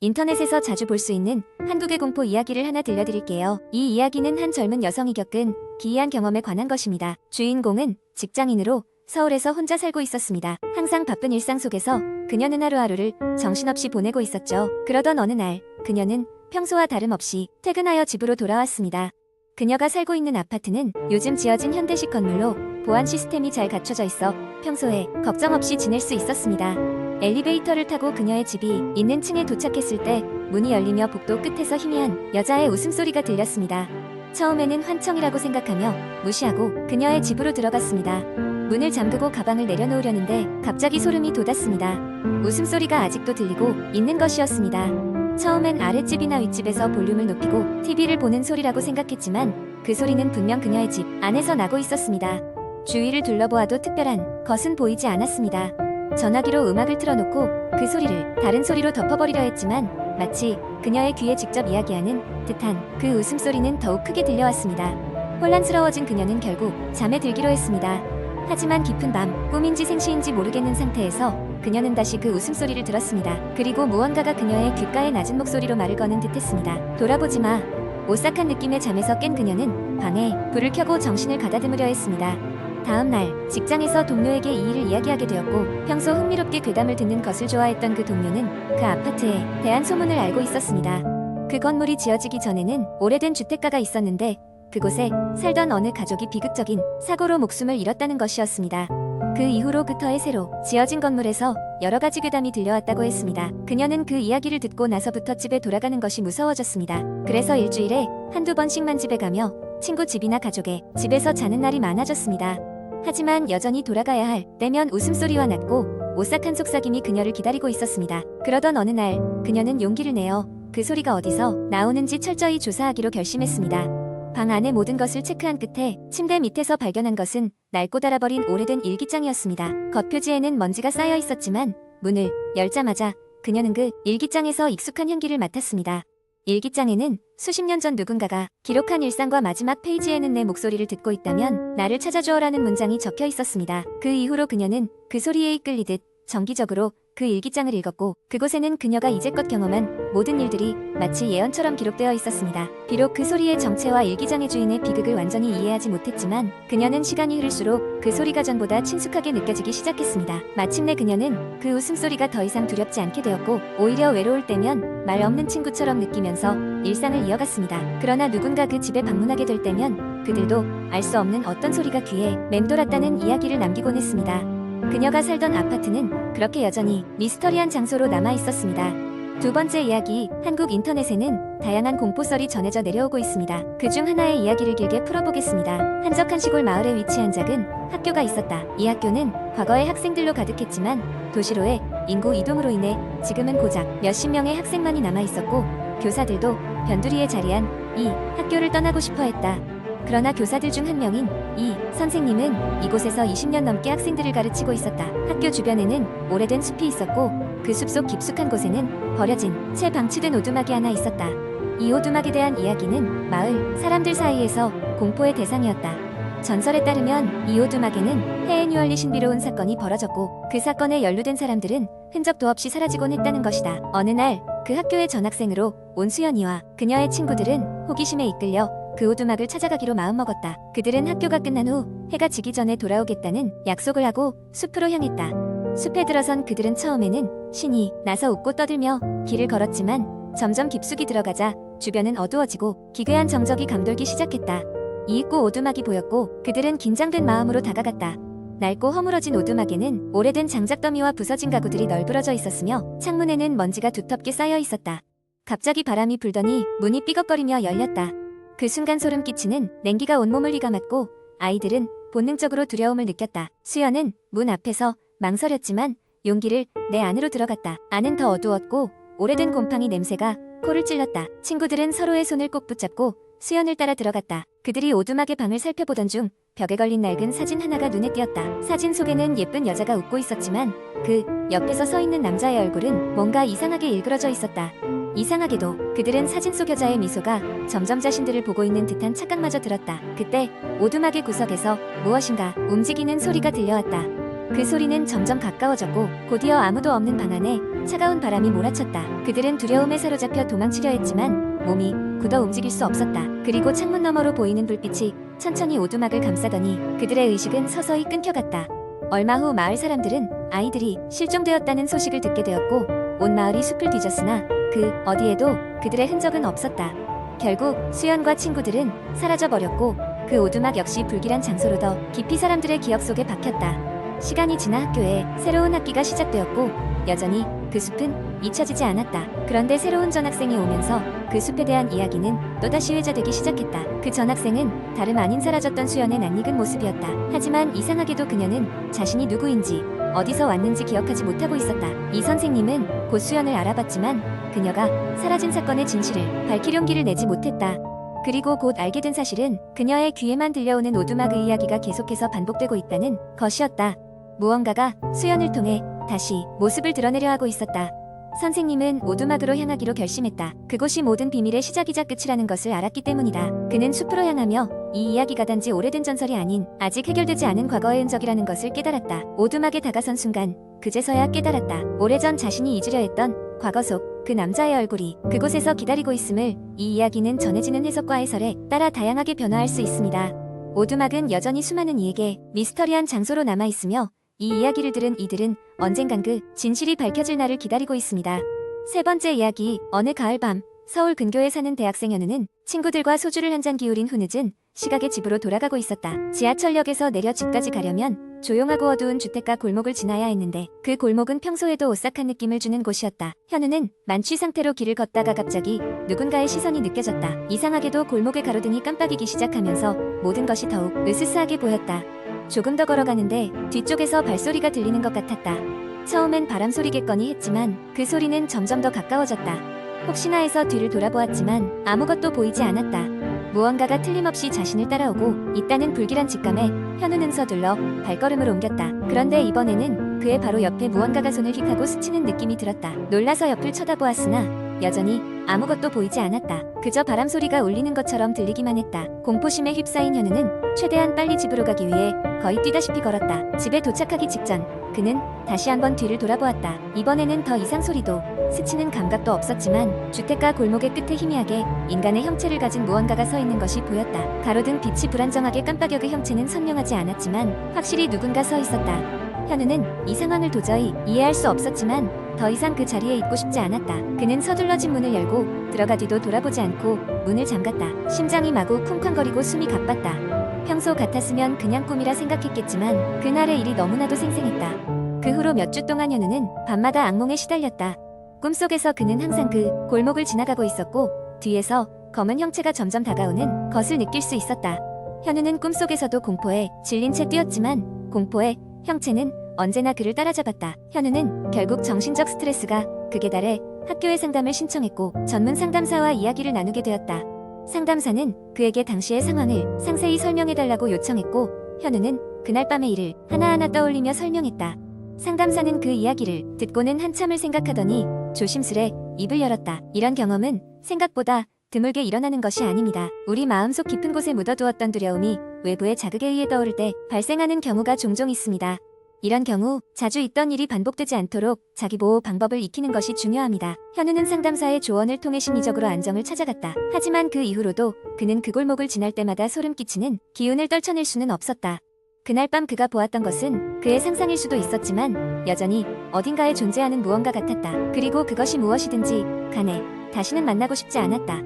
인터넷에서 자주 볼 수 있는 한국의 공포 이야기를 하나 들려드릴게요. 이 이야기는 한 젊은 여성이 겪은 기이한 경험에 관한 것입니다. 주인공은 직장인으로 서울에서 혼자 살고 있었습니다. 항상 바쁜 일상 속에서 그녀는 하루하루를 정신없이 보내고 있었죠. 그러던 어느 날 그녀는 평소와 다름없이 퇴근하여 집으로 돌아왔습니다. 그녀가 살고 있는 아파트는 요즘 지어진 현대식 건물로 보안 시스템이 잘 갖춰져 있어 평소에 걱정 없이 지낼 수 있었습니다. 엘리베이터를 타고 그녀의 집이 있는 층에 도착했을 때 문이 열리며 복도 끝에서 희미한 여자의 웃음소리가 들렸습니다. 처음에는 환청이라고 생각하며 무시하고 그녀의 집으로 들어갔습니다. 문을 잠그고 가방을 내려놓으려는데 갑자기 소름이 돋았습니다. 웃음소리가 아직도 들리고 있는 것이었습니다. 처음엔 아랫집이나 윗집에서 볼륨을 높이고 TV를 보는 소리라고 생각했지만 그 소리는 분명 그녀의 집 안에서 나고 있었습니다. 주위를 둘러보아도 특별한 것은 보이지 않았습니다. 전화기로 음악을 틀어놓고 그 소리를 다른 소리로 덮어버리려 했지만 마치 그녀의 귀에 직접 이야기하는 듯한 그 웃음소리는 더욱 크게 들려왔습니다. 혼란스러워진 그녀는 결국 잠에 들기로 했습니다. 하지만 깊은 밤, 꿈인지 생시인지 모르겠는 상태에서 그녀는 다시 그 웃음소리를 들었습니다. 그리고 무언가가 그녀의 귓가에 낮은 목소리로 말을 거는 듯했습니다. 돌아보지 마. 오싹한 느낌의 잠에서 깬 그녀는 방에 불을 켜고 정신을 가다듬으려 했습니다. 다음 날 직장에서 동료에게 이 일을 이야기하게 되었고 평소 흥미롭게 괴담을 듣는 것을 좋아했던 그 동료는 그 아파트에 대한 소문을 알고 있었습니다. 그 건물이 지어지기 전에는 오래된 주택가가 있었는데 그곳에 살던 어느 가족이 비극적인 사고로 목숨을 잃었다는 것이었습니다. 그 이후로 그터의 새로 지어진 건물에서 여러 가지 괴담이 들려왔다고 했습니다. 그녀는 그 이야기를 듣고 나서부터 집에 돌아가는 것이 무서워졌습니다. 그래서 일주일에 한두 번씩만 집에 가며 친구 집이나 가족의 집에서 자는 날이 많아졌습니다. 하지만 여전히 돌아가야 할 때면 웃음소리와 낮고 오싹한 속삭임이 그녀를 기다리고 있었습니다. 그러던 어느 날 그녀는 용기를 내어 그 소리가 어디서 나오는지 철저히 조사하기로 결심했습니다. 방 안의 모든 것을 체크한 끝에 침대 밑에서 발견한 것은 낡고 닳아버린 오래된 일기장이었습니다. 겉표지에는 먼지가 쌓여 있었지만 문을 열자마자 그녀는 그 일기장에서 익숙한 향기를 맡았습니다. 일기장에는 수십 년 전 누군가가 기록한 일상과 마지막 페이지에는 내 목소리를 듣고 있다면 나를 찾아주어라는 문장이 적혀 있었습니다. 그 이후로 그녀는 그 소리에 이끌리듯 정기적으로 그 일기장을 읽었고 그곳에는 그녀가 이제껏 경험한 모든 일들이 마치 예언처럼 기록되어 있었습니다. 비록 그 소리의 정체와 일기장의 주인의 비극을 완전히 이해하지 못했지만 그녀는 시간이 흐를수록 그 소리가 전보다 친숙하게 느껴지기 시작했습니다. 마침내 그녀는 그 웃음소리가 더 이상 두렵지 않게 되었고 오히려 외로울 때면 말 없는 친구처럼 느끼면서 일상을 이어갔습니다. 그러나 누군가 그 집에 방문하게 될 때면 그들도 알 수 없는 어떤 소리가 귀에 맴돌았다는 이야기를 남기곤 했습니다. 그녀가 살던 아파트는 그렇게 여전히 미스터리한 장소로 남아 있었습니다. 두 번째 이야기, 한국 인터넷에는 다양한 공포썰이 전해져 내려오고 있습니다. 그중 하나의 이야기를 길게 풀어보겠습니다. 한적한 시골 마을에 위치한 작은 학교가 있었다. 이 학교는 과거에 학생들로 가득했지만 도시로의 인구 이동으로 인해 지금은 고작 몇십 명의 학생만이 남아 있었고 교사들도 변두리에 자리한 이 학교를 떠나고 싶어 했다. 그러나 교사들 중 한 명인 이 선생님은 이곳에서 20년 넘게 학생들을 가르치고 있었다. 학교 주변에는 오래된 숲이 있었고 그 숲속 깊숙한 곳에는 버려진 채 방치된 오두막이 하나 있었다. 이 오두막에 대한 이야기는 마을 사람들 사이에서 공포의 대상이었다. 전설에 따르면 이 오두막에는 해에 뉴얼리 신비로운 사건이 벌어졌고 그 사건에 연루된 사람들은 흔적도 없이 사라지곤 했다는 것이다. 어느 날 그 학교의 전학생으로 온 수연이와 그녀의 친구들은 호기심에 이끌려 그 오두막을 찾아가기로 마음먹었다. 그들은 학교가 끝난 후 해가 지기 전에 돌아오겠다는 약속을 하고 숲으로 향했다. 숲에 들어선 그들은 처음에는 신이 나서 웃고 떠들며 길을 걸었지만 점점 깊숙이 들어가자 주변은 어두워지고 기괴한 정적이 감돌기 시작했다. 이윽고 오두막이 보였고 그들은 긴장된 마음으로 다가갔다. 낡고 허물어진 오두막에는 오래된 장작더미와 부서진 가구들이 널브러져 있었으며 창문에는 먼지가 두텁게 쌓여 있었다. 갑자기 바람이 불더니 문이 삐걱거리며 열렸다. 그 순간 소름 끼치는 냉기가 온몸을 휘감았고 아이들은 본능적으로 두려움을 느꼈다. 수연은 문 앞에서 망설였지만 용기를 내 안으로 들어갔다. 안은 더 어두웠고 오래된 곰팡이 냄새가 코를 찔렀다. 친구들은 서로의 손을 꼭 붙잡고 수연을 따라 들어갔다. 그들이 오두막의 방을 살펴보던 중 벽에 걸린 낡은 사진 하나가 눈에 띄었다. 사진 속에는 예쁜 여자가 웃고 있었지만 그 옆에서 서 있는 남자의 얼굴은 뭔가 이상하게 일그러져 있었다. 이상하게도 그들은 사진 속 여자의 미소가 점점 자신들을 보고 있는 듯한 착각마저 들었다. 그때 오두막의 구석에서 무엇인가 움직이는 소리가 들려왔다. 그 소리는 점점 가까워졌고 곧이어 아무도 없는 방 안에 차가운 바람이 몰아쳤다. 그들은 두려움에 사로잡혀 도망치려 했지만 몸이 굳어 움직일 수 없었다. 그리고 창문 너머로 보이는 불빛이 천천히 오두막을 감싸더니 그들의 의식은 서서히 끊겨갔다. 얼마 후 마을 사람들은 아이들이 실종되었다는 소식을 듣게 되었고 온 마을이 숲을 뒤졌으나 그 어디에도 그들의 흔적은 없었다. 결국 수연과 친구들은 사라져버렸고 그 오두막 역시 불길한 장소로 더 깊이 사람들의 기억 속에 박혔다. 시간이 지나 학교에 새로운 학기가 시작되었고 여전히 그 숲은 잊혀지지 않았다. 그런데 새로운 전학생이 오면서 그 숲에 대한 이야기는 또다시 회자되기 시작했다. 그 전학생은 다름 아닌 사라졌던 수연의 낯익은 모습이었다. 하지만 이상하게도 그녀는 자신이 누구인지 어디서 왔는지 기억하지 못하고 있었다. 이 선생님은 곧 수연을 알아봤지만 그녀가 사라진 사건의 진실을 밝힐 용기를 내지 못했다. 그리고 곧 알게 된 사실은 그녀의 귀에만 들려오는 오두막의 이야기가 계속해서 반복되고 있다는 것이었다. 무언가가 수연을 통해 다시 모습을 드러내려 하고 있었다. 선생님은 오두막으로 향하기로 결심했다. 그곳이 모든 비밀의 시작이자 끝이라는 것을 알았기 때문이다. 그는 숲으로 향하며 이 이야기가 단지 오래된 전설이 아닌 아직 해결되지 않은 과거의 흔적이라는 것을 깨달았다. 오두막에 다가선 순간 그제서야 깨달았다. 오래전 자신이 잊으려 했던 과거 속 그 남자의 얼굴이 그곳에서 기다리고 있음을. 이 이야기는 전해지는 해석과 해설에 따라 다양하게 변화할 수 있습니다. 오두막은 여전히 수많은 이에게 미스터리한 장소로 남아있으며 이 이야기를 들은 이들은 언젠간 그 진실이 밝혀질 날을 기다리고 있습니다. 세 번째 이야기. 어느 가을밤 서울 근교에 사는 대학생 현우는 친구들과 소주를 한 잔 기울인 후 늦은 시각에 집으로 돌아가고 있었다. 지하철역에서 내려 집까지 가려면 조용하고 어두운 주택가 골목을 지나야 했는데 그 골목은 평소에도 오싹한 느낌을 주는 곳이었다. 현우는 만취 상태로 길을 걷다가 갑자기 누군가의 시선이 느껴졌다. 이상하게도 골목의 가로등이 깜빡이기 시작하면서 모든 것이 더욱 으스스하게 보였다. 조금 더 걸어가는데 뒤쪽에서 발소리가 들리는 것 같았다. 처음엔 바람소리겠거니 했지만 그 소리는 점점 더 가까워졌다. 혹시나 해서 뒤를 돌아보았지만 아무것도 보이지 않았다. 무언가가 틀림없이 자신을 따라오고 있다는 불길한 직감에 현우는 서둘러 발걸음을 옮겼다. 그런데 이번에는 그의 바로 옆에 무언가가 손을 휙 하고 스치는 느낌이 들었다. 놀라서 옆을 쳐다보았으나 여전히 아무것도 보이지 않았다. 그저 바람소리가 울리는 것처럼 들리기만 했다. 공포심에 휩싸인 현우는 최대한 빨리 집으로 가기 위해 거의 뛰다시피 걸었다. 집에 도착하기 직전 그는 다시 한번 뒤를 돌아보았다. 이번에는 더 이상 소리도 스치는 감각도 없었지만 주택가 골목의 끝에 희미하게 인간의 형체를 가진 무언가가 서 있는 것이 보였다. 가로등 빛이 불안정하게 깜빡여 그 형체는 선명하지 않았지만 확실히 누군가 서 있었다. 현우는 이 상황을 도저히 이해할 수 없었지만 더 이상 그 자리에 있고 싶지 않았다. 그는 서둘러 집 문을 열고 들어가 뒤도 돌아보지 않고 문을 잠갔다. 심장이 마구 쿵쾅거리고 숨이 가빴다. 평소 같았으면 그냥 꿈이라 생각했겠지만 그날의 일이 너무나도 생생했다. 그 후로 몇 주 동안 현우는 밤마다 악몽에 시달렸다. 꿈속에서 그는 항상 그 골목을 지나가고 있었고 뒤에서 검은 형체가 점점 다가오는 것을 느낄 수 있었다. 현우는 꿈속에서도 공포에 질린 채 뛰었지만 공포의 형체는 언제나 그를 따라잡았다. 현우는 결국 정신적 스트레스가 극에 달해 학교에 상담을 신청했고 전문 상담사와 이야기를 나누게 되었다. 상담사는 그에게 당시의 상황을 상세히 설명해달라고 요청했고 현우는 그날 밤의 일을 하나하나 떠올리며 설명했다. 상담사는 그 이야기를 듣고는 한참을 생각하더니 조심스레 입을 열었다. 이런 경험은 생각보다 드물게 일어나는 것이 아닙니다. 우리 마음속 깊은 곳에 묻어두었던 두려움이 외부의 자극에 의해 떠오를 때 발생하는 경우가 종종 있습니다. 이런 경우 자주 있던 일이 반복되지 않도록 자기보호 방법을 익히는 것이 중요합니다. 현우는 상담사의 조언을 통해 심리적으로 안정을 찾아갔다. 하지만 그 이후로도 그는 그 골목을 지날 때마다 소름 끼치는 기운을 떨쳐낼 수는 없었다. 그날 밤 그가 보았던 것은 그의 상상일 수도 있었지만 여전히 어딘가에 존재하는 무언가 같았다. 그리고 그것이 무엇이든지 간에 다시는 만나고 싶지 않았다.